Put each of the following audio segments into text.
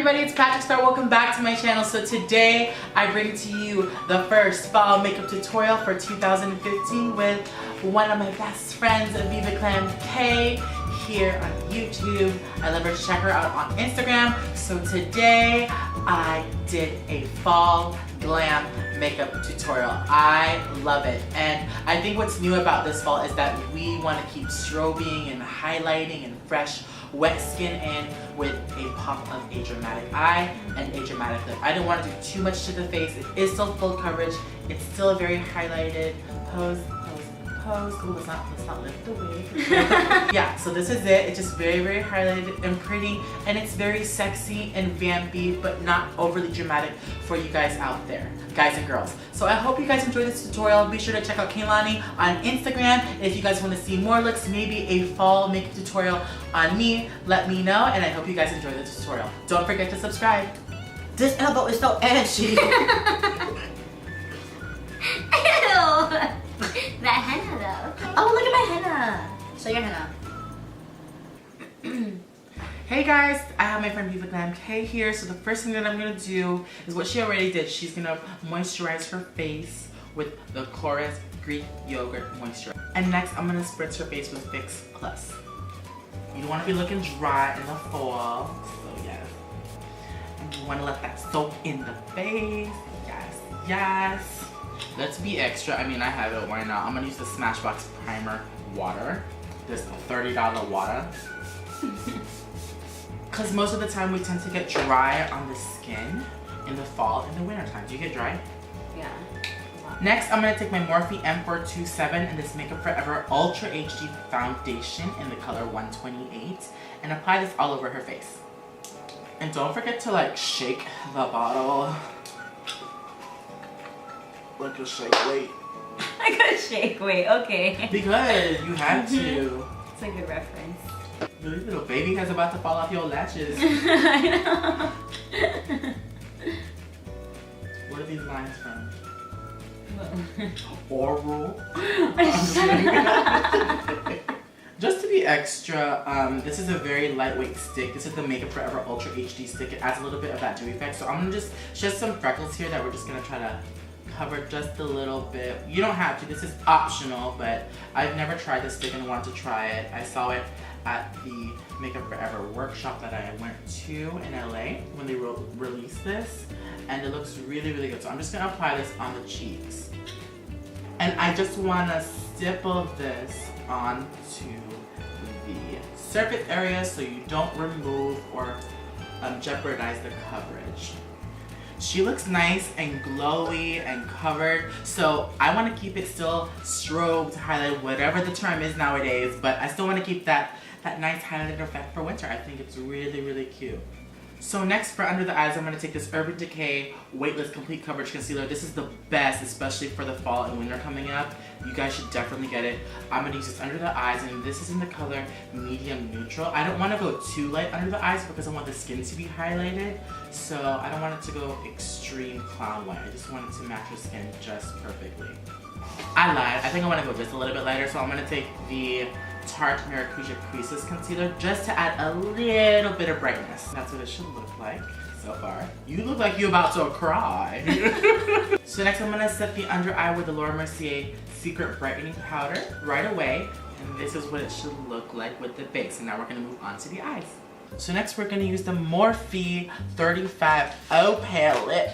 everybody, it's Patrick Starrr. Welcome back to my channel. So today I bring to you the first fall makeup tutorial for 2015 with one of my best friends, Viva Clam K, here on YouTube. I love her to check her out on Instagram. So today I did a fall glam makeup tutorial. I love it, and I think what's new about this fall is that we want to keep strobing and highlighting and fresh wet skin in with a pop of a dramatic eye and a dramatic lip. I don't want to do too much to the face. It is still full coverage. It's still a very highlighted pose. Ooh, let's not lift the wig. Yeah, so this is it. It's just very, very highlighted and pretty, and it's very sexy and vampy, but not overly dramatic for you guys out there, guys and girls. So I hope you guys enjoyed this tutorial. Be sure to check out Kaylani on Instagram. If you guys want to see more looks, maybe a fall makeup tutorial on me, let me know, and I hope you guys enjoy the tutorial. Don't forget to subscribe. This elbow is so ashy. Ew! That henna though. Oh, look at my henna. Show your henna. Hey guys, I have my friend Viva Clam K here. So the first thing that I'm gonna do is what she already did. She's gonna moisturize her face with the Chorus Greek Yogurt Moisturizer. And next, I'm gonna spritz her face with Fix Plus. You don't wanna be looking dry in the fall, so yes. And you wanna let that soak in the face. Yes, yes. Let's be extra. I mean, I have it. Why not? I'm gonna use the Smashbox Primer Water. This $30 water. Because most of the time we tend to get dry on the skin in the fall and the winter time. Do you get dry? Yeah. Next, I'm gonna take my Morphe M427 and this Makeup Forever Ultra HD Foundation in the color 128 and apply this all over her face. And don't forget to like shake the bottle. Like a shake weight. I gotta shake, wait, okay. Because you have to. It's a good reference. Your little baby has about to fall off your lashes. I know. What are these lines from? Well. Oral. Just to be extra, this is a very lightweight stick. This is the Makeup Forever Ultra HD stick. It adds a little bit of that dew effect. So I'm gonna just some freckles here that we're just gonna try to cover just a little bit. You don't have to, this is optional, but I've never tried this stick and wanted to try it. I saw it at the Makeup Forever workshop that I went to in LA when they released this, and it looks really, really good. So I'm just gonna apply this on the cheeks. And I just wanna stipple this onto the surface area so you don't remove or jeopardize the coverage. She looks nice and glowy and covered, so I want to keep it still strobed, highlighted, whatever the term is nowadays, but I still want to keep that nice highlighted effect for winter. I think it's really, really cute. So next, for under the eyes, I'm going to take this Urban Decay Weightless Complete Coverage Concealer. This is the best, especially for the fall and winter coming up. You guys should definitely get it. I'm going to use this under the eyes, and this is in the color Medium Neutral. I don't want to go too light under the eyes because I want the skin to be highlighted. So I don't want it to go extreme clown white. I just want it to match your skin just perfectly. I lied. I think I want to go just a little bit lighter, so I'm going to take the Tarte Maracuja Creases Concealer just to add a little bit of brightness. That's what it should look like so far. You look like you're about to cry. So next I'm gonna set the under eye with the Laura Mercier Secret Brightening Powder right away. And this is what it should look like with the base. And now we're gonna move on to the eyes. So next we're gonna use the Morphe 35O palette.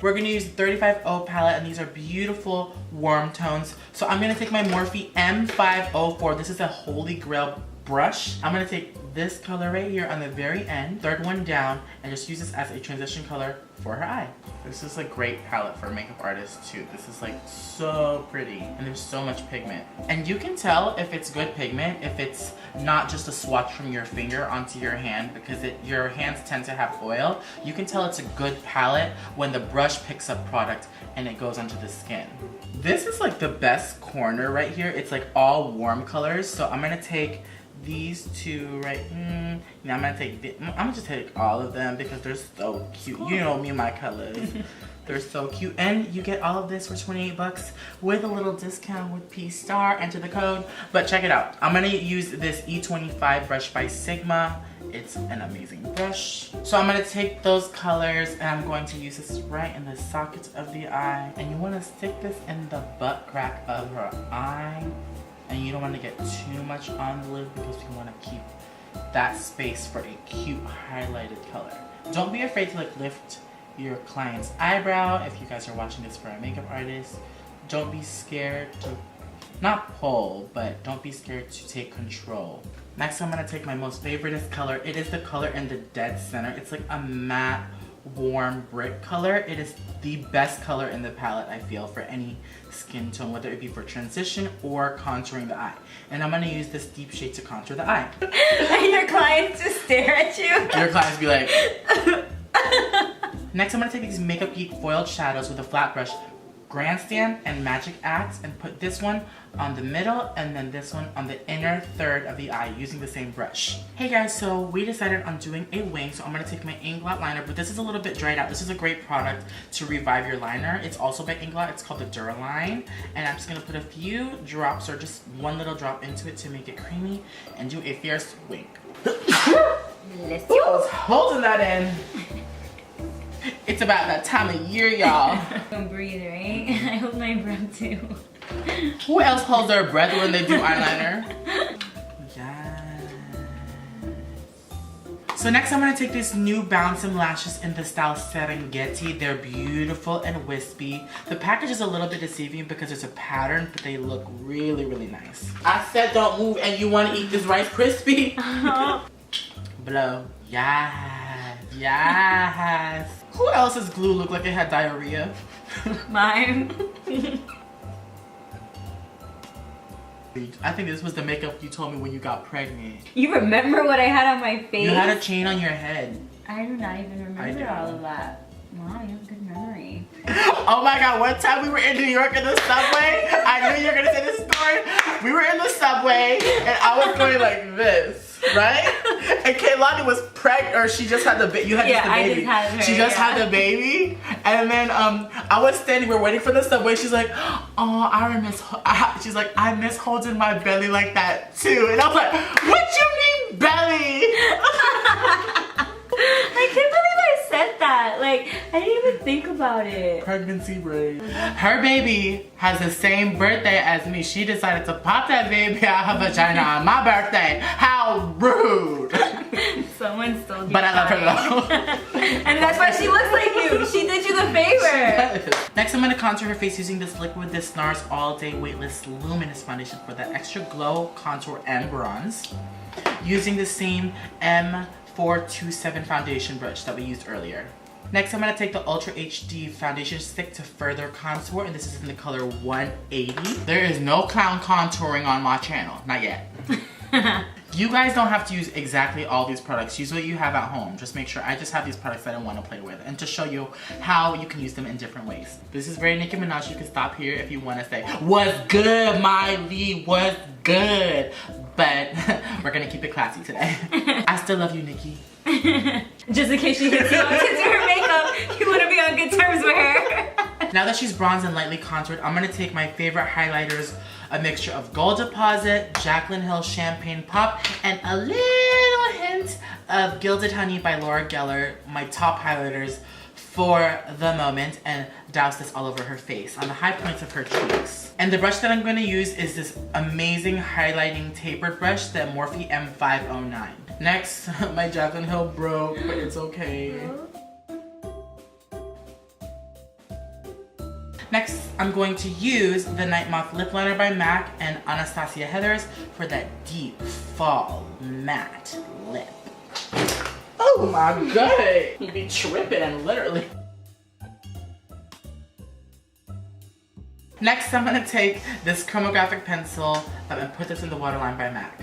We're gonna use the 35O palette, and these are beautiful warm tones. So I'm gonna take my Morphe M504. This is a Holy Grail brush. I'm gonna take this color right here on the very end, third one down, and just use this as a transition color for her eye. This is a great palette for makeup artists too. This is like so pretty, and there's so much pigment. And you can tell if it's good pigment if it's not just a swatch from your finger onto your hand, because your hands tend to have oil. You can tell it's a good palette when the brush picks up product and it goes onto the skin. This is like the best corner right here. It's like all warm colors, so I'm gonna take these two right now. I'm gonna just take all of them because they're so cute. You know me and my colors. They're so cute. And you get all of this for 28 bucks with a little discount with P Starrr. Enter the code. But check it out. I'm gonna use this E25 brush by Sigma. It's an amazing brush. So I'm gonna take those colors and I'm going to use this right in the socket of the eye. And you wanna stick this in the butt crack of her eye. And you don't wanna get too much on the lid because we wanna keep that space for a cute highlighted color. Don't be afraid to like lift your client's eyebrow if you guys are watching this for a makeup artist. Don't be scared to, not pull, but don't be scared to take control. Next, I'm gonna take my most favorite color. It is the color in the dead center. It's like a matte, warm brick color. It is the best color in the palette, I feel, for any skin tone, whether it be for transition or contouring the eye. And I'm gonna use this deep shade to contour the eye. And your clients just stare at you. Your clients be like... Next, I'm gonna take these Makeup Geek foiled shadows with a flat brush, Grandstand and Magic Axe, and put this one on the middle and then this one on the inner third of the eye using the same brush. Hey guys, so we decided on doing a wing, so I'm gonna take my Inglot liner, but this is a little bit dried out. This is a great product to revive your liner. It's also by Inglot. It's called the Duraline, and I'm just gonna put a few drops or just one little drop into it to make it creamy and do a fierce wing. Let's I was holding that in. It's about that time of year, y'all. Don't breathe, right? I hold my breath too. Who else holds their breath when they do eyeliner? Yes. So next I'm gonna take these new Bouncing lashes in the style Serengeti. They're beautiful and wispy. The package is a little bit deceiving because it's a pattern, but they look really, really nice. I said don't move and you wanna eat this Rice Krispie? Blow. Yes. Yes. Who else's glue looked like it had diarrhea? Mine. I think this was the makeup you told me when you got pregnant. You remember what I had on my face? You had a chain on your head. I do not even remember all of that. Wow, you have a good memory. Oh my god, one time we were in New York in the subway. I knew you were gonna say this story. We were in the subway and I was going like this, right? And Kaylani was pregnant, or she just had the baby. You had just the baby. I just had her, she just had the baby. And then I was standing, we were waiting for the subway. She's like, oh, she's like, I miss holding my belly like that too. And I was like, what you mean belly? I can't believe I said that. Like, I didn't even think about it. Pregnancy brain. Her baby has the same birthday as me. She decided to pop that baby out her vagina on my birthday. How rude. Someone stole you. But I love her though. And that's why she looks like you. She did you the favor. Next, I'm going to contour her face using this liquid, this NARS All Day Weightless Luminous Foundation for that extra glow, contour, and bronze. Using the same M427 foundation brush that we used earlier. Next, I'm going to take the Ultra HD foundation stick to further contour, and this is in the color 180. There is no clown contouring on my channel, not yet. You guys don't have to use exactly all these products. Use what you have at home. Just make sure. I just have these products that I want to play with and to show you how you can use them in different ways. This is very Nicki Minaj. You can stop here if you want to say, what's good, Miley? What's good? But we're going to keep it classy today. I still love you, Nicki. Just in case she hits you up to do her makeup, you want to be on good terms with her. Now that she's bronzed and lightly contoured, I'm going to take my favorite highlighters, a mixture of Gold Deposit, Jaclyn Hill Champagne Pop, and a little hint of Gilded Honey by Laura Geller, my top highlighters for the moment, and douse this all over her face on the high points of her cheeks. And the brush that I'm going to use is this amazing highlighting tapered brush, the Morphe M509. Next, my Jaclyn Hill broke, but it's okay. Next, I'm going to use the Night Moth Lip Liner by MAC and Anastasia Heathers for that deep fall matte lip. Oh my god! You be tripping, literally. Next, I'm gonna take this chromographic pencil and put this in the Waterline by MAC.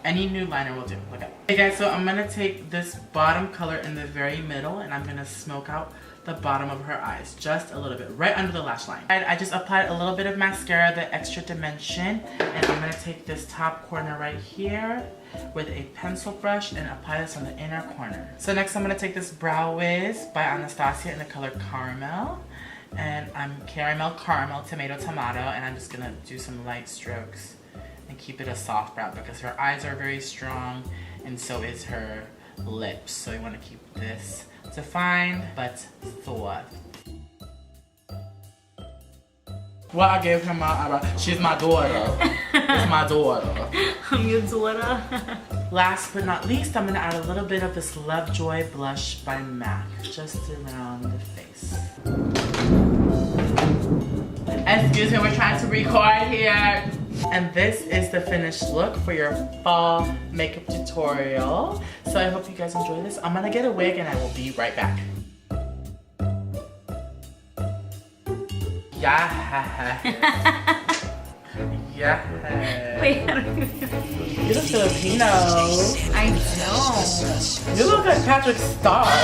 Any nude liner will do, look up. Hey guys, so I'm gonna take this bottom color in the very middle and I'm gonna smoke out the bottom of her eyes, just a little bit, right under the lash line. I just applied a little bit of mascara, the Extra Dimension, and I'm gonna take this top corner right here with a pencil brush and apply this on the inner corner. So next I'm gonna take this Brow Wiz by Anastasia in the color Caramel, And I'm caramel, tomato, and I'm just gonna do some light strokes and keep it a soft brown because her eyes are very strong and so is her lips. So you wanna keep this defined but soft. Well, I gave her my eyebrow. She's my daughter. It's my daughter. I'm your daughter. Last but not least, I'm gonna add a little bit of this Lovejoy blush by MAC just around the face. Excuse me, we're trying to record here. And this is the finished look for your fall makeup tutorial. So I hope you guys enjoy this. I'm gonna get a wig and I will be right back. Yeah. Yeah. Wait, I don't even You look Filipino. I know. You look like Patrick Starrr.